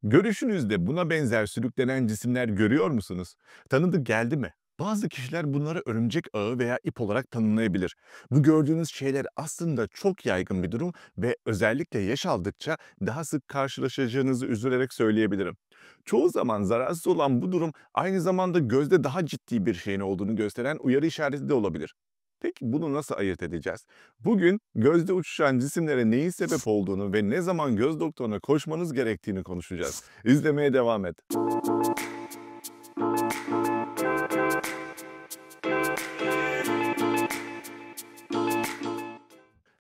Görüşünüzde buna benzer sürüklenen cisimler görüyor musunuz? Tanıdık geldi mi? Bazı kişiler bunları örümcek ağı veya ip olarak tanımlayabilir. Bu gördüğünüz şeyler aslında çok yaygın bir durum ve özellikle yaş aldıkça daha sık karşılaşacağınızı üzülerek söyleyebilirim. Çoğu zaman zararsız olan bu durum aynı zamanda gözde daha ciddi bir şeyin olduğunu gösteren uyarı işareti de olabilir. Peki bunu nasıl ayırt edeceğiz? Bugün gözde uçuşan cisimlere neyin sebep olduğunu ve ne zaman göz doktoruna koşmanız gerektiğini konuşacağız. İzlemeye devam et.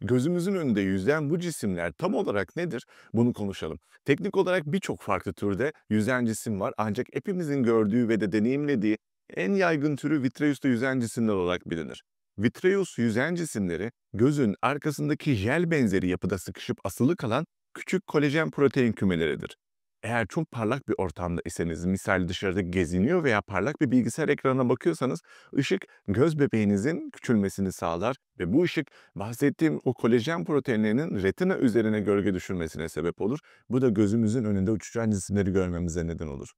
Gözümüzün önünde yüzen bu cisimler tam olarak nedir? Bunu konuşalım. Teknik olarak birçok farklı türde yüzen cisim var ancak hepimizin gördüğü ve de deneyimlediği en yaygın türü Vitreus'ta yüzen cisimler olarak bilinir. Vitreus yüzen cisimleri gözün arkasındaki jel benzeri yapıda sıkışıp asılı kalan küçük kolajen protein kümeleridir. Eğer çok parlak bir ortamda iseniz, misal dışarıda geziniyor veya parlak bir bilgisayar ekranına bakıyorsanız, ışık göz bebeğinizin küçülmesini sağlar ve bu ışık bahsettiğim o kolajen proteinlerinin retina üzerine gölge düşürmesine sebep olur. Bu da gözümüzün önünde uçuşan cisimleri görmemize neden olur.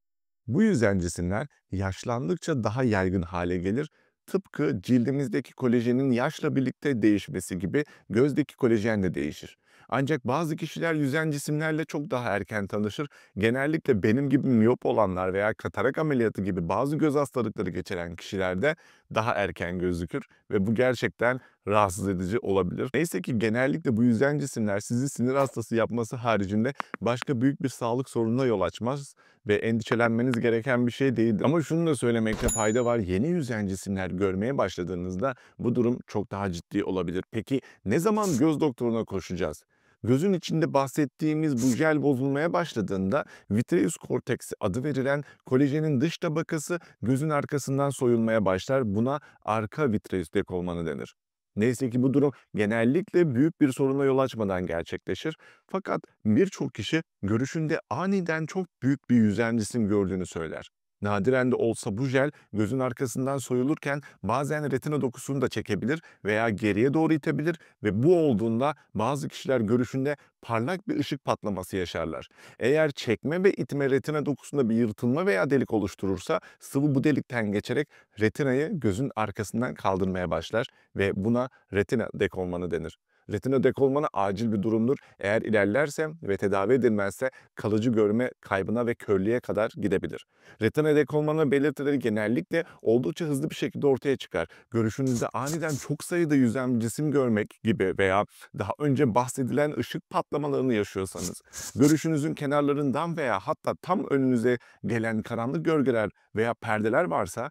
Bu yüzden cisimler yaşlandıkça daha yaygın hale gelir. Tıpkı cildimizdeki kolajenin yaşla birlikte değişmesi gibi gözdeki kolajen de değişir. Ancak bazı kişiler yüzen cisimlerle çok daha erken tanışır. Genellikle benim gibi miyop olanlar veya katarak ameliyatı gibi bazı göz hastalıkları geçiren kişilerde daha erken gözükür ve bu gerçekten rahatsız edici olabilir. Neyse ki genellikle bu yüzen cisimler sizi sinir hastası yapması haricinde başka büyük bir sağlık sorununa yol açmaz ve endişelenmeniz gereken bir şey değildir. Ama şunu da söylemekte fayda var. Yeni yüzen cisimler görmeye başladığınızda bu durum çok daha ciddi olabilir. Peki ne zaman göz doktoruna koşacağız? Gözün içinde bahsettiğimiz bu jel bozulmaya başladığında vitreus korteksi adı verilen kolajenin dış tabakası gözün arkasından soyulmaya başlar. Buna arka vitreus dekolmanı denir. Neyse ki bu durum genellikle büyük bir soruna yol açmadan gerçekleşir. Fakat birçok kişi görüşünde aniden çok büyük bir yüzen cisim gördüğünü söyler. Nadiren de olsa bu jel gözün arkasından soyulurken bazen retina dokusunu da çekebilir veya geriye doğru itebilir ve bu olduğunda bazı kişiler görüşünde parlak bir ışık patlaması yaşarlar. Eğer çekme ve itme retina dokusunda bir yırtılma veya delik oluşturursa sıvı bu delikten geçerek retinayı gözün arkasından kaldırmaya başlar ve buna retina dekolmanı denir. Retina dekolmanı acil bir durumdur. Eğer ilerlerse ve tedavi edilmezse kalıcı görme kaybına ve körlüğe kadar gidebilir. Retina dekolmanı belirtileri genellikle oldukça hızlı bir şekilde ortaya çıkar. Görüşünüzde aniden çok sayıda yüzen bir cisim görmek gibi veya daha önce bahsedilen ışık patlamalarını yaşıyorsanız, görüşünüzün kenarlarından veya hatta tam önünüze gelen karanlık gölgeler veya perdeler varsa,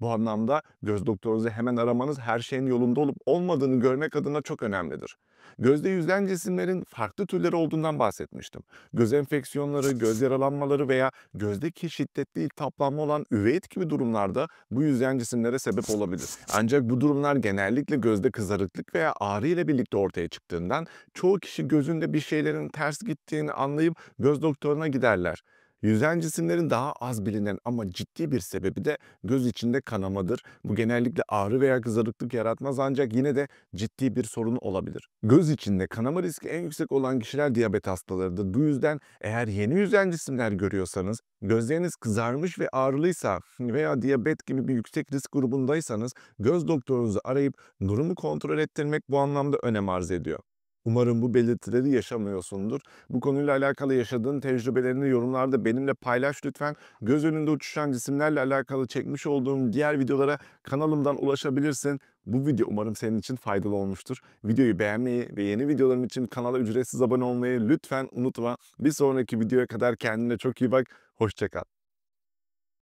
bu anlamda göz doktorunuzu hemen aramanız her şeyin yolunda olup olmadığını görmek adına çok önemlidir. Gözde yüzlen cisimlerin farklı türleri olduğundan bahsetmiştim. Göz enfeksiyonları, göz yaralanmaları veya gözdeki şiddetli iltihaplanma olan üveit gibi durumlarda bu yüzlen cisimlere sebep olabilir. Ancak bu durumlar genellikle gözde kızarıklık veya ağrı ile birlikte ortaya çıktığından çoğu kişi gözünde bir şeylerin ters gittiğini anlayıp göz doktoruna giderler. Yüzen cisimlerin daha az bilinen ama ciddi bir sebebi de göz içinde kanamadır. Bu genellikle ağrı veya kızarıklık yaratmaz ancak yine de ciddi bir sorun olabilir. Göz içinde kanama riski en yüksek olan kişiler diyabet hastalarıdır. Bu yüzden eğer yeni yüzen cisimler görüyorsanız, gözleriniz kızarmış ve ağrılıysa veya diyabet gibi bir yüksek risk grubundaysanız göz doktorunuzu arayıp durumu kontrol ettirmek bu anlamda önem arz ediyor. Umarım bu belirtileri yaşamıyorsundur. Bu konuyla alakalı yaşadığın tecrübelerini yorumlarda benimle paylaş lütfen. Göz önünde uçuşan cisimlerle alakalı çekmiş olduğum diğer videolara kanalımdan ulaşabilirsin. Bu video umarım senin için faydalı olmuştur. Videoyu beğenmeyi ve yeni videolarım için kanala ücretsiz abone olmayı lütfen unutma. Bir sonraki videoya kadar kendine çok iyi bak. Hoşça kal.